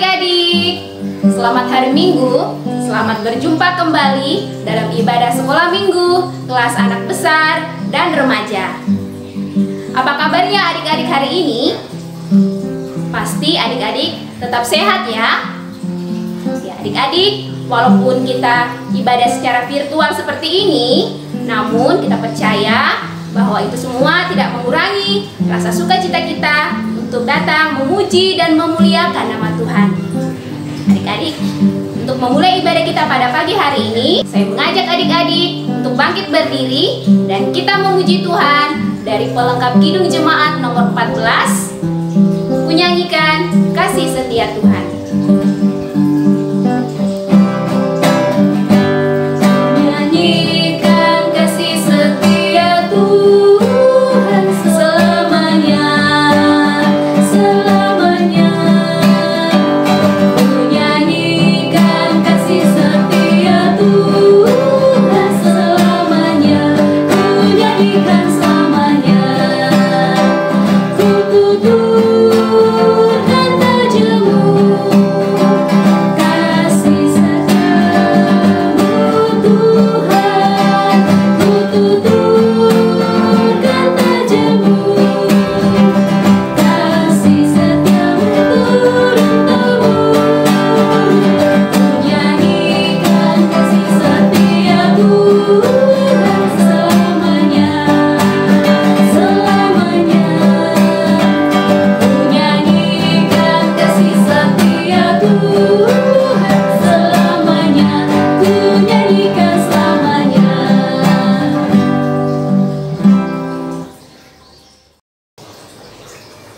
adik-adik, selamat hari Minggu, selamat berjumpa kembali dalam ibadah sekolah minggu kelas anak besar dan remaja. Apa kabarnya adik-adik hari ini? Pasti adik-adik tetap sehat ya? Ya adik-adik, walaupun kita ibadah secara virtual seperti ini, namun kita percaya bahwa itu semua tidak mengurangi rasa sukacita kita untuk datang memuji dan memuliakan nama Tuhan. Adik-adik, untuk memulai ibadah kita pada pagi hari ini, saya mengajak adik-adik untuk bangkit berdiri dan kita memuji Tuhan dari pelengkap Kidung Jemaat nomor 14, menyanyikan Kasih Setia Tuhan.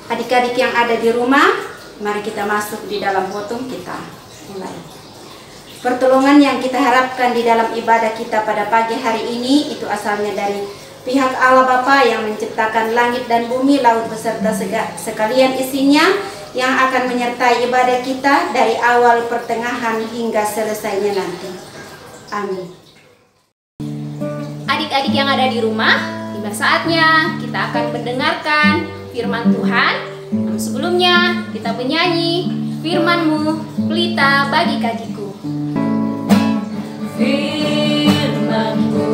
Adik-adik yang ada di rumah, mari kita masuk di dalam khotbah kita. Mulai. Pertolongan yang kita harapkan di dalam ibadah kita pada pagi hari ini itu asalnya dari pihak Allah Bapa yang menciptakan langit dan bumi, laut beserta sekalian isinya, yang akan menyertai ibadah kita dari awal, pertengahan hingga selesainya nanti. Amin. Adik-adik yang ada di rumah, tiba saatnya kita akan mendengarkan firman Tuhan. Namun sebelumnya kita menyanyi firman-Mu pelita bagi kakiku. Firman-Mu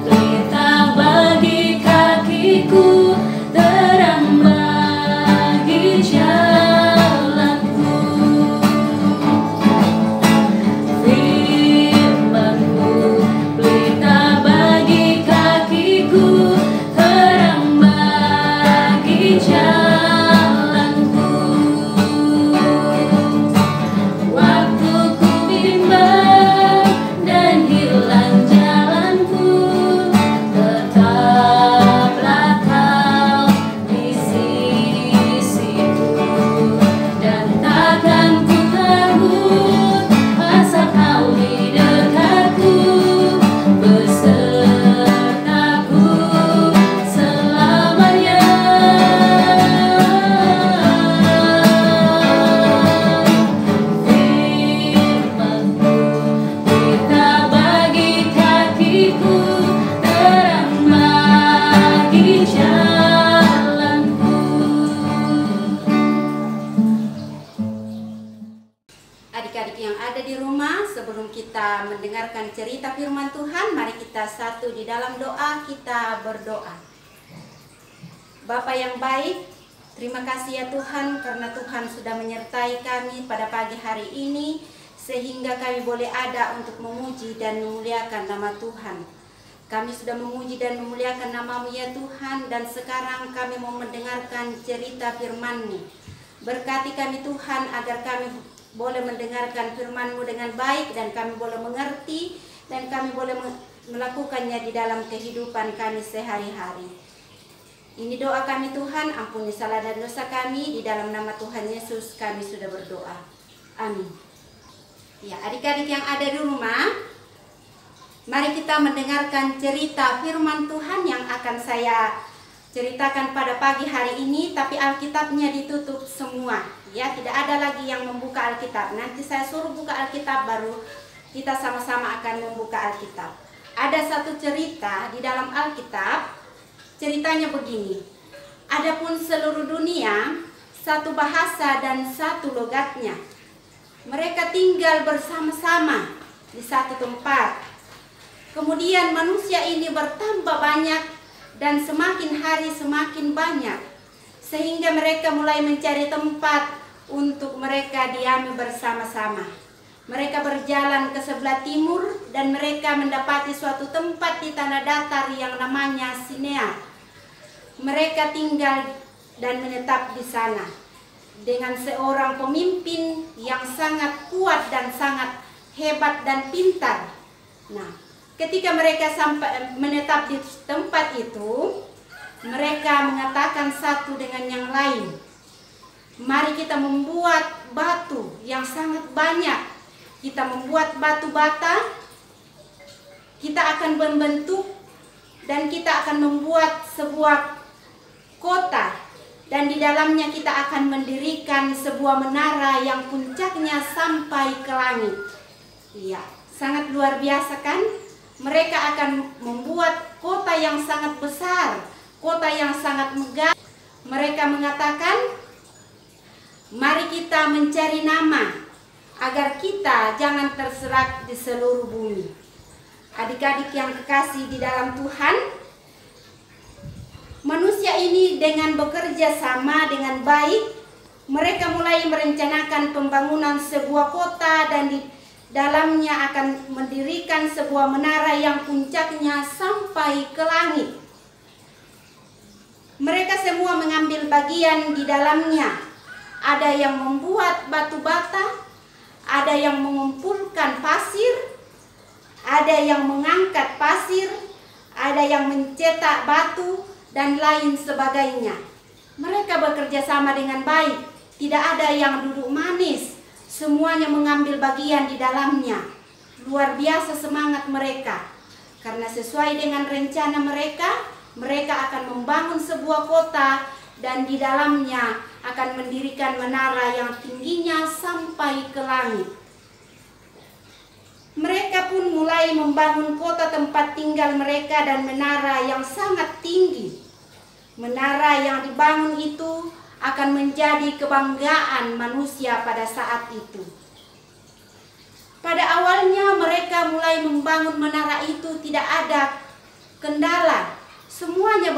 pelita bagi kakiku, terang bagi jalanku. Firman-Mu pelita bagi kakiku, terang bagi jalanku. Adik-adik yang ada di rumah, sebelum kita mendengarkan cerita firman Tuhan, mari kita satu di dalam doa, kita berdoa. Bapa yang baik, terima kasih ya Tuhan karena Tuhan sudah menyertai kami pada pagi hari ini, sehingga kami boleh ada untuk memuji dan memuliakan nama Tuhan. Kami sudah memuji dan memuliakan nama-Mu ya Tuhan, dan sekarang kami mau mendengarkan cerita firman-Mu. Berkati kami Tuhan agar kami boleh mendengarkan firman-Mu dengan baik, dan kami boleh mengerti, dan kami boleh melakukannya di dalam kehidupan kami sehari-hari. Ini doa kami Tuhan, ampuni salah dan dosa kami, di dalam nama Tuhan Yesus kami sudah berdoa. Amin. Ya, adik-adik yang ada di rumah, mari kita mendengarkan cerita firman Tuhan yang akan saya ceritakan pada pagi hari ini, tapi Alkitabnya ditutup semua. Ya, tidak ada lagi yang membuka Alkitab. Nanti saya suruh buka Alkitab, baru kita sama-sama akan membuka Alkitab. Ada satu cerita di dalam Alkitab, ceritanya begini. Adapun seluruh dunia, satu bahasa dan satu logatnya. Mereka tinggal bersama-sama di satu tempat. Kemudian manusia ini bertambah banyak dan semakin hari semakin banyak, sehingga mereka mulai mencari tempat untuk mereka diami bersama-sama. Mereka berjalan ke sebelah timur dan mereka mendapati suatu tempat di tanah datar yang namanya Sinear. Mereka tinggal dan menetap di sana dengan seorang pemimpin yang sangat kuat dan sangat hebat dan pintar. Nah, ketika mereka sampai menetap di tempat itu, mereka mengatakan satu dengan yang lain, "Mari kita membuat batu yang sangat banyak. Kita membuat batu bata, kita akan membentuk dan kita akan membuat sebuah kota, dan di dalamnya kita akan mendirikan sebuah menara yang puncaknya sampai ke langit." Iya, sangat luar biasa kan? Mereka akan membuat kota yang sangat besar, kota yang sangat megah. Mereka mengatakan, "Mari kita mencari nama agar kita jangan terserak di seluruh bumi." Adik-adik yang kekasih di dalam Tuhan, manusia ini dengan bekerja sama dengan baik, mereka mulai merencanakan pembangunan sebuah kota dan di dalamnya akan mendirikan sebuah menara yang puncaknya sampai ke langit. Mereka semua mengambil bagian di dalamnya. Ada yang membuat batu bata, ada yang mengumpulkan pasir, ada yang mengangkat pasir, ada yang mencetak batu, dan lain sebagainya. Mereka bekerja sama dengan baik, tidak ada yang duduk manis, semuanya mengambil bagian di dalamnya. Luar biasa semangat mereka, karena sesuai dengan rencana mereka, mereka akan membangun sebuah kota dan di dalamnya akan mendirikan menara yang tingginya sampai ke langit. Mereka pun mulai membangun kota tempat tinggal mereka dan menara yang sangat tinggi. Menara yang dibangun itu akan menjadi kebanggaan manusia pada saat itu. Pada awalnya mereka mulai membangun menara itu tidak ada kendala. Semuanya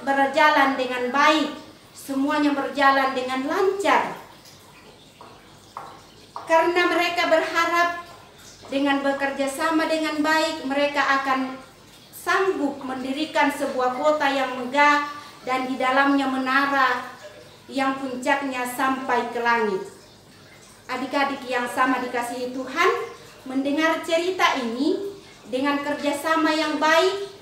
berjalan dengan baik. Semuanya berjalan dengan lancar. Karena mereka berharap dengan bekerja sama dengan baik, mereka akan sanggup mendirikan sebuah kota yang megah dan di dalamnya menara yang puncaknya sampai ke langit. Adik-adik yang sama dikasihi Tuhan, mendengar cerita ini dengan kerjasama yang baik,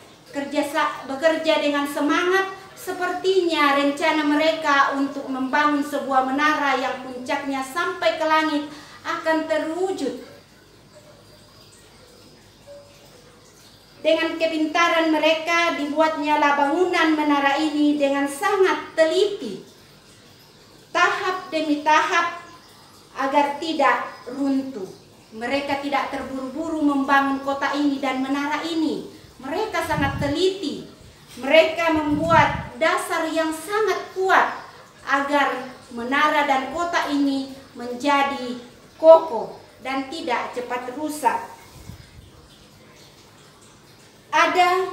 bekerja dengan semangat, sepertinya rencana mereka untuk membangun sebuah menara yang puncaknya sampai ke langit akan terwujud. Dengan kepintaran mereka dibuatnyalah bangunan menara ini dengan sangat teliti, tahap demi tahap, agar tidak runtuh. Mereka tidak terburu-buru membangun kota ini dan menara ini. Mereka sangat teliti. Mereka membuat dasar yang sangat kuat agar menara dan kota ini menjadi kokoh dan tidak cepat rusak. Ada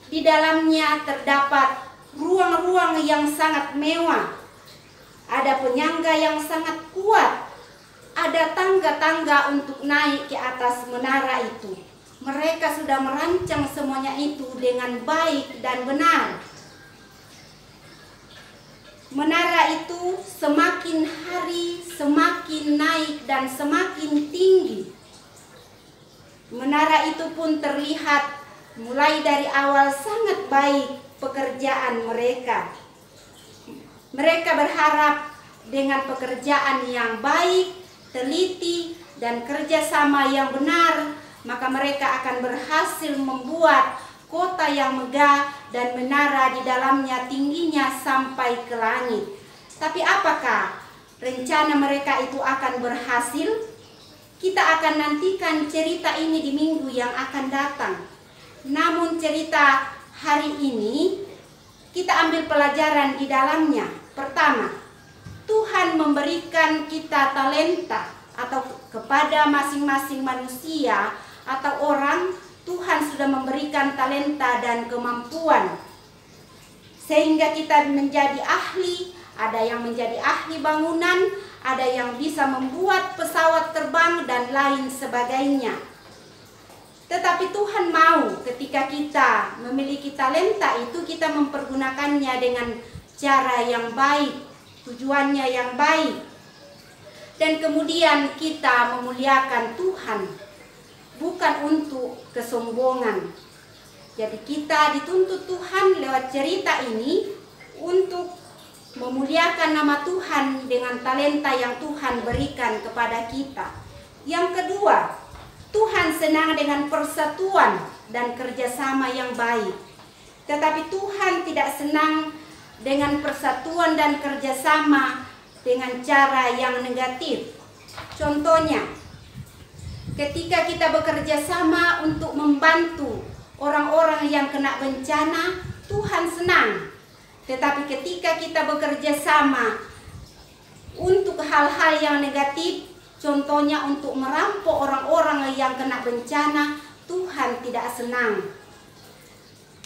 di dalamnya terdapat ruang-ruang yang sangat mewah. Ada penyangga yang sangat kuat. Ada tangga-tangga untuk naik ke atas menara itu. Mereka sudah merancang semuanya itu dengan baik dan benar. Menara itu semakin hari semakin naik dan semakin tinggi. Menara itu pun terlihat mulai dari awal sangat baik pekerjaan mereka. Mereka berharap dengan pekerjaan yang baik, teliti, dan kerjasama yang benar, maka mereka akan berhasil membuat kota yang megah dan menara di dalamnya tingginya sampai ke langit. Tapi apakah rencana mereka itu akan berhasil? Kita akan nantikan cerita ini di minggu yang akan datang. Namun cerita hari ini kita ambil pelajaran di dalamnya. Pertama, Tuhan memberikan kita talenta, atau kepada masing-masing manusia atau orang, Tuhan sudah memberikan talenta dan kemampuan sehingga kita menjadi ahli. Ada yang menjadi ahli bangunan, ada yang bisa membuat pesawat terbang dan lain sebagainya. Tetapi Tuhan mau ketika kita memiliki talenta itu, kita mempergunakannya dengan cara yang baik, tujuannya yang baik. Dan kemudian kita memuliakan Tuhan, bukan untuk kesombongan. Jadi kita dituntut Tuhan lewat cerita ini untuk memuliakan nama Tuhan dengan talenta yang Tuhan berikan kepada kita. Yang kedua, Tuhan senang dengan persatuan dan kerjasama yang baik. Tetapi Tuhan tidak senang dengan persatuan dan kerjasama dengan cara yang negatif. Contohnya, ketika kita bekerja sama untuk membantu orang-orang yang kena bencana, Tuhan senang. Tetapi ketika kita bekerja sama untuk hal-hal yang negatif, contohnya untuk merampok orang-orang yang kena bencana, Tuhan tidak senang.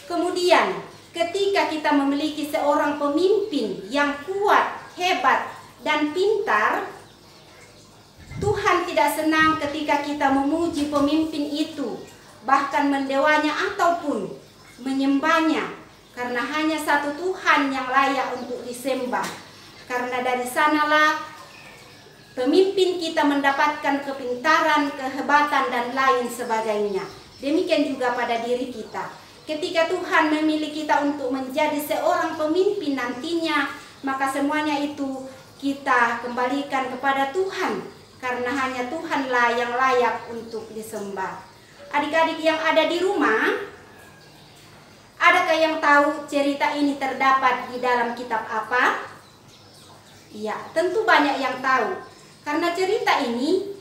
Kemudian, ketika kita memiliki seorang pemimpin yang kuat, hebat, dan pintar, Tuhan tidak senang ketika kita memuji pemimpin itu, bahkan mendewanya ataupun menyembahnya, karena hanya satu Tuhan yang layak untuk disembah. Karena dari sanalah pemimpin kita mendapatkan kepintaran, kehebatan, dan lain sebagainya. Demikian juga pada diri kita. Ketika Tuhan memilih kita untuk menjadi seorang pemimpin nantinya, maka semuanya itu kita kembalikan kepada Tuhan, karena hanya Tuhanlah yang layak untuk disembah. Adik-adik yang ada di rumah, adakah yang tahu cerita ini terdapat di dalam kitab apa? Ya, tentu banyak yang tahu. Karena cerita ini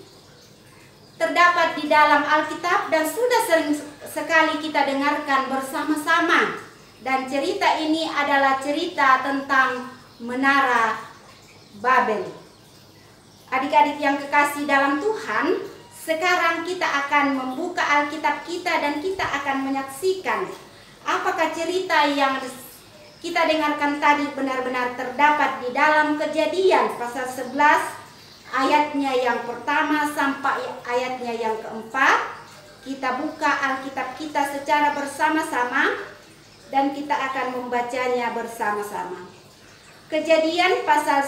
terdapat di dalam Alkitab dan sudah sering sekali kita dengarkan bersama-sama. Dan cerita ini adalah cerita tentang Menara Babel. Adik-adik yang kekasih dalam Tuhan, sekarang kita akan membuka Alkitab kita dan kita akan menyaksikan apakah cerita yang kita dengarkan tadi benar-benar terdapat di dalam Kejadian pasal 11 ayatnya yang pertama sampai ayatnya yang keempat. Kita buka Alkitab kita secara bersama-sama dan kita akan membacanya bersama-sama. Kejadian pasal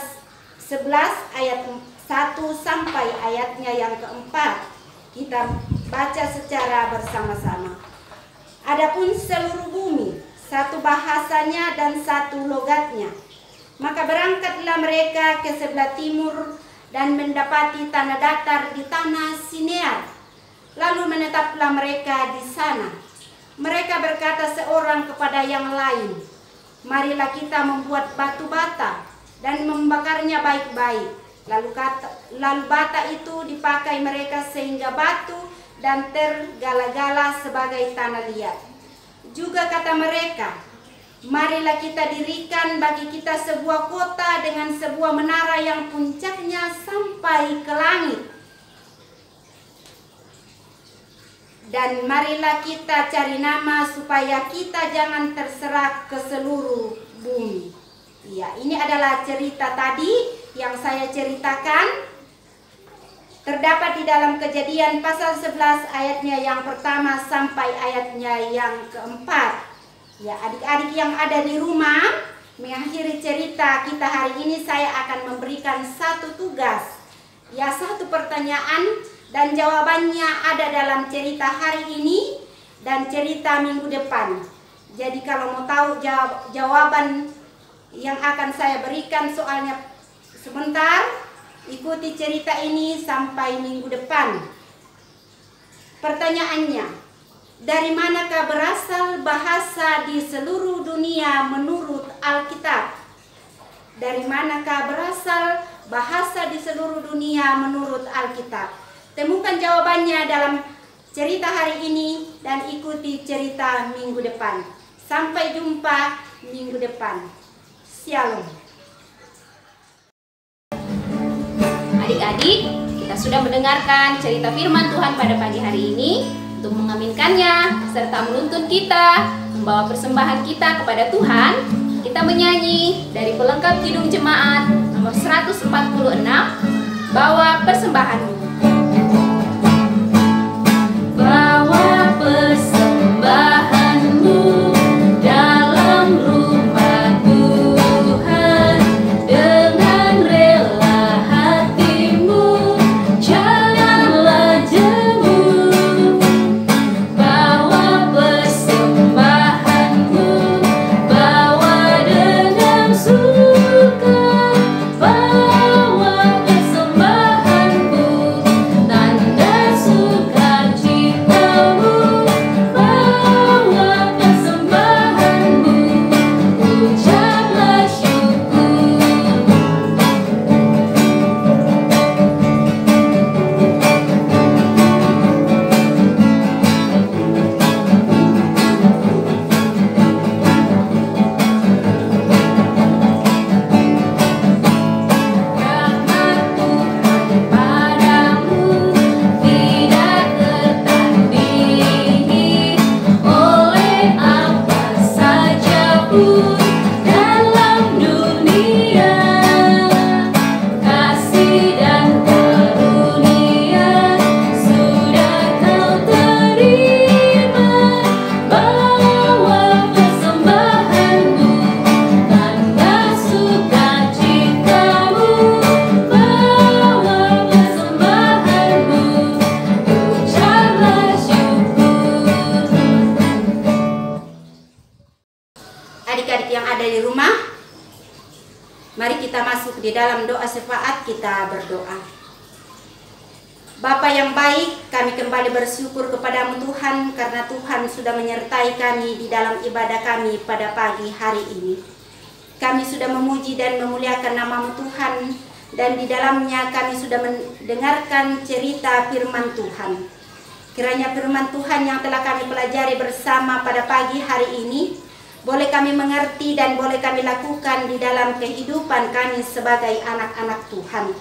11 ayat 1 sampai ayatnya yang keempat. Kita baca secara bersama-sama. Adapun seluruh bumi, satu bahasanya dan satu logatnya. Maka berangkatlah mereka ke sebelah timur dan mendapati tanah datar di tanah Sinear. Lalu menetaplah mereka di sana. Mereka berkata seorang kepada yang lain, marilah kita membuat batu bata dan membakarnya baik-baik. Lalu bata itu dipakai mereka sehingga batu dan tergala-gala sebagai tanah liat. Juga kata mereka, marilah kita dirikan bagi kita sebuah kota dengan sebuah menara yang puncaknya sampai ke langit. Dan marilah kita cari nama supaya kita jangan terserak ke seluruh bumi. Ya, ini adalah cerita tadi yang saya ceritakan. Terdapat di dalam Kejadian pasal 11 ayatnya yang pertama sampai ayatnya yang keempat. Ya, adik-adik yang ada di rumah, mengakhiri cerita kita hari ini saya akan memberikan satu tugas. Ya, satu pertanyaan dan jawabannya ada dalam cerita hari ini dan cerita minggu depan. Jadi kalau mau tahu jawaban yang akan saya berikan soalnya sebentar, ikuti cerita ini sampai minggu depan. Pertanyaannya, dari manakah berasal bahasa di seluruh dunia menurut Alkitab? Dari manakah berasal bahasa di seluruh dunia menurut Alkitab? Temukan jawabannya dalam cerita hari ini dan ikuti cerita minggu depan. Sampai jumpa minggu depan. Shalom. adik-adik, kita sudah mendengarkan cerita firman Tuhan pada pagi hari ini. Untuk mengaminkannya serta menuntun kita membawa persembahan kita kepada Tuhan, kita menyanyi dari pelengkap Kidung Jemaat nomor 146, Bawa Persembahanmu. Bawa persembahanmu dalam rumah Tuhan dengan rela hatimu, janganlah jemu. Bawa persembahanmu, bawa dengan suka. Bawa persembahanmu, tanda sukacitamu. Bawa persembahanmu, ucaplah syukur. Rahmat Tuhan padamu tidak tertandingi oleh apa saja pun dalam dunia. Kasih dan karunia sudah kau terima. Bawa persembahanmu, tanda sukacitamu. Bawa persembahanmu, ucaplah syukur. Adik-adik yang ada di rumah, mari kita masuk di dalam doa syafaat. Kita berdoa. Bapa yang baik, kami kembali bersyukur kepadamu Tuhan, karena Tuhan sudah menyertai kami di dalam ibadah kami pada pagi hari ini. Kami sudah memuji dan memuliakan namamu Tuhan, dan di dalamnya kami sudah mendengarkan cerita firman Tuhan. Kiranya firman Tuhan yang telah kami pelajari bersama pada pagi hari ini boleh kami mengerti dan boleh kami lakukan di dalam kehidupan kami sebagai anak-anak Tuhan.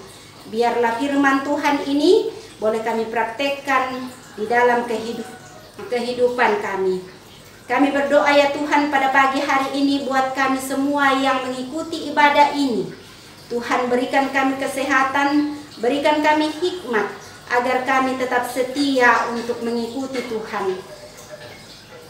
Biarlah firman Tuhan ini boleh kami praktekkan di dalam kehidupan kami. Kami berdoa ya Tuhan pada pagi hari ini buat kami semua yang mengikuti ibadah ini. Tuhan berikan kami kesehatan, berikan kami hikmat agar kami tetap setia untuk mengikuti Tuhan.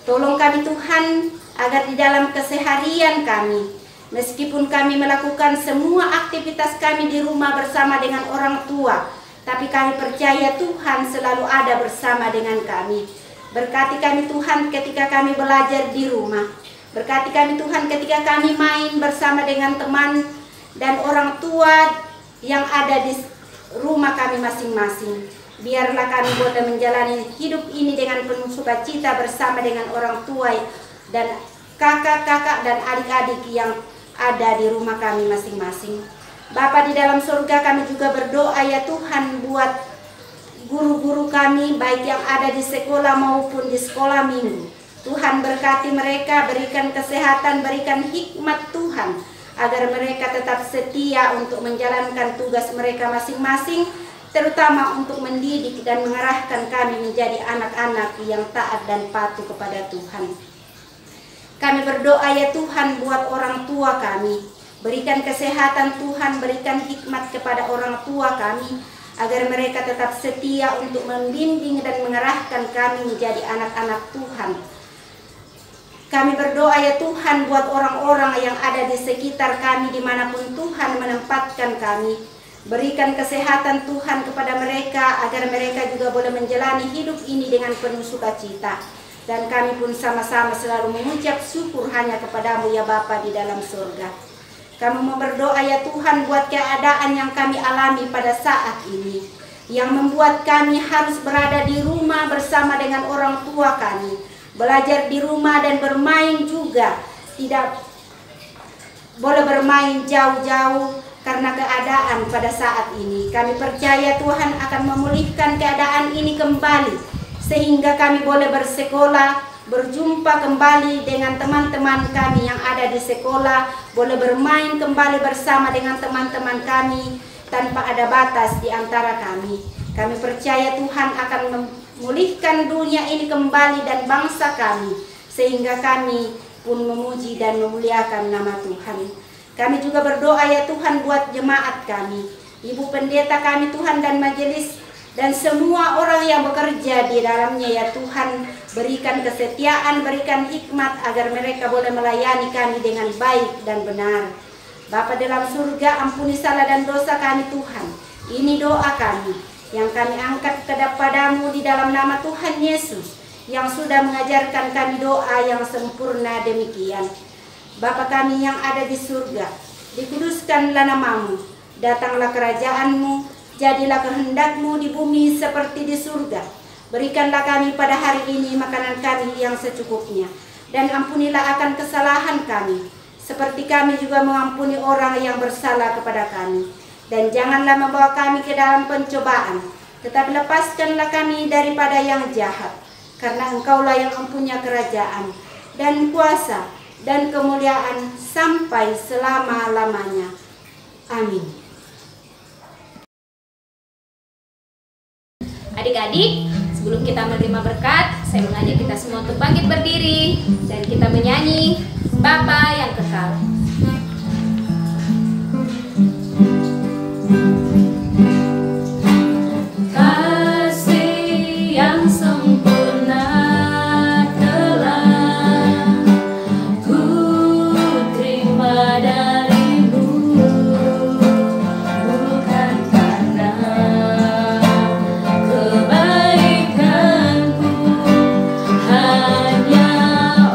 Tolong kami Tuhan agar di dalam keseharian kami, meskipun kami melakukan semua aktivitas kami di rumah bersama dengan orang tua, tapi kami percaya Tuhan selalu ada bersama dengan kami. Berkati kami Tuhan ketika kami belajar di rumah. Berkati kami Tuhan ketika kami main bersama dengan teman dan orang tua yang ada di rumah kami masing-masing. Biarlah kami boleh menjalani hidup ini dengan penuh sukacita bersama dengan orang tua dan kakak-kakak dan adik-adik yang ada di rumah kami masing-masing. Bapa di dalam surga, kami juga berdoa ya Tuhan buat guru-guru kami baik yang ada di sekolah maupun di sekolah minggu. Tuhan berkati mereka, berikan kesehatan, berikan hikmat Tuhan, agar mereka tetap setia untuk menjalankan tugas mereka masing-masing, terutama untuk mendidik dan mengarahkan kami menjadi anak-anak yang taat dan patuh kepada Tuhan. Kami berdoa ya Tuhan buat orang tua kami. Berikan kesehatan Tuhan, berikan hikmat kepada orang tua kami, agar mereka tetap setia untuk membimbing dan mengarahkan kami menjadi anak-anak Tuhan. Kami berdoa ya Tuhan buat orang-orang yang ada di sekitar kami dimanapun Tuhan menempatkan kami. Berikan kesehatan Tuhan kepada mereka, agar mereka juga boleh menjalani hidup ini dengan penuh sukacita. Dan kami pun sama-sama selalu mengucap syukur hanya kepadamu ya Bapa di dalam surga. Kami mau berdoa ya Tuhan buat keadaan yang kami alami pada saat ini, yang membuat kami harus berada di rumah bersama dengan orang tua kami, belajar di rumah dan bermain juga, tidak boleh bermain jauh-jauh karena keadaan pada saat ini. Kami percaya Tuhan akan memulihkan keadaan ini kembali, sehingga kami boleh bersekolah, berjumpa kembali dengan teman-teman kami yang ada di sekolah, boleh bermain kembali bersama dengan teman-teman kami tanpa ada batas di antara kami. Kami percaya Tuhan akan memulihkan dunia ini kembali dan bangsa kami, sehingga kami pun memuji dan memuliakan nama Tuhan. Kami juga berdoa ya Tuhan buat jemaat kami, ibu pendeta kami Tuhan dan majelis, dan semua orang yang bekerja di dalamnya ya Tuhan. Berikan kesetiaan, berikan hikmat agar mereka boleh melayani kami dengan baik dan benar. Bapa dalam surga, ampuni salah dan dosa kami Tuhan. Ini doa kami yang kami angkat kepadamu di dalam nama Tuhan Yesus, yang sudah mengajarkan kami doa yang sempurna demikian. Bapa kami yang ada di surga, dikuduskanlah namamu, datanglah kerajaanmu, jadilah kehendakmu di bumi seperti di surga. Berikanlah kami pada hari ini makanan kami yang secukupnya, dan ampunilah akan kesalahan kami, seperti kami juga mengampuni orang yang bersalah kepada kami. Dan janganlah membawa kami ke dalam pencobaan, tetapi lepaskanlah kami daripada yang jahat. Karena Engkaulah yang mempunyai kerajaan, dan kuasa, dan kemuliaan sampai selama-lamanya. Amin. Adik-adik, sebelum kita menerima berkat, saya mengajak kita semua untuk bangkit berdiri dan kita menyanyi Bapa yang kekal. Kasih yang sempurna telah ku terima darimu, bukan karena kebaikanku, hanya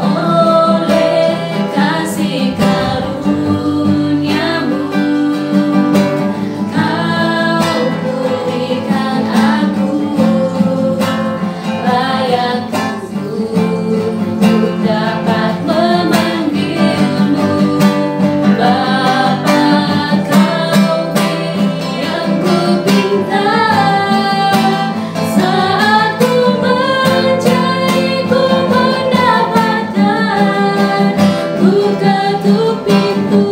oleh kasih karuniamu kau pulihkan aku, layak untuk dapat memanggilmu Bapa. Kau yang kupinta saat ku mencari, ku mendapatkan. Ku ketuk pintu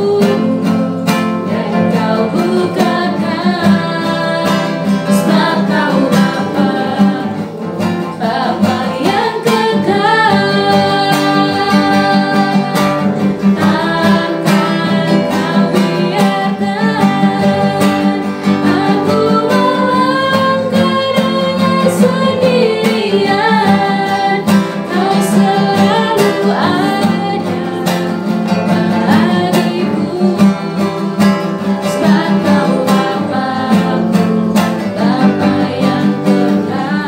dan kau bukakan, sebab kau Bapa, Bapa yang kekal. Takkan kau biarkan aku melangkah dengan sendirian. Kau selalu ada bagiku, sebab kau Bapa-ku, Bapa yang kekal.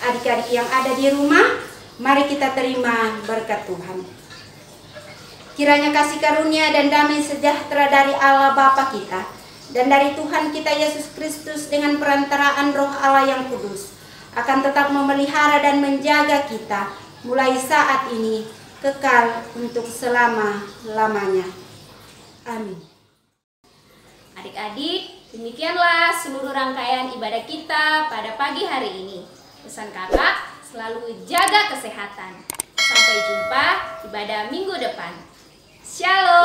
Adik-adik yang ada di rumah, mari kita terima berkat Tuhan. Kiranya kasih karunia dan damai sejahtera dari Allah Bapa kita dan dari Tuhan kita Yesus Kristus dengan perantaraan Roh Allah yang kudus akan tetap memelihara dan menjaga kita mulai saat ini kekal untuk selama-lamanya. Amin. Adik-adik, demikianlah seluruh rangkaian ibadah kita pada pagi hari ini. Pesan kakak, selalu jaga kesehatan. Sampai jumpa ibadah minggu depan. Shalom.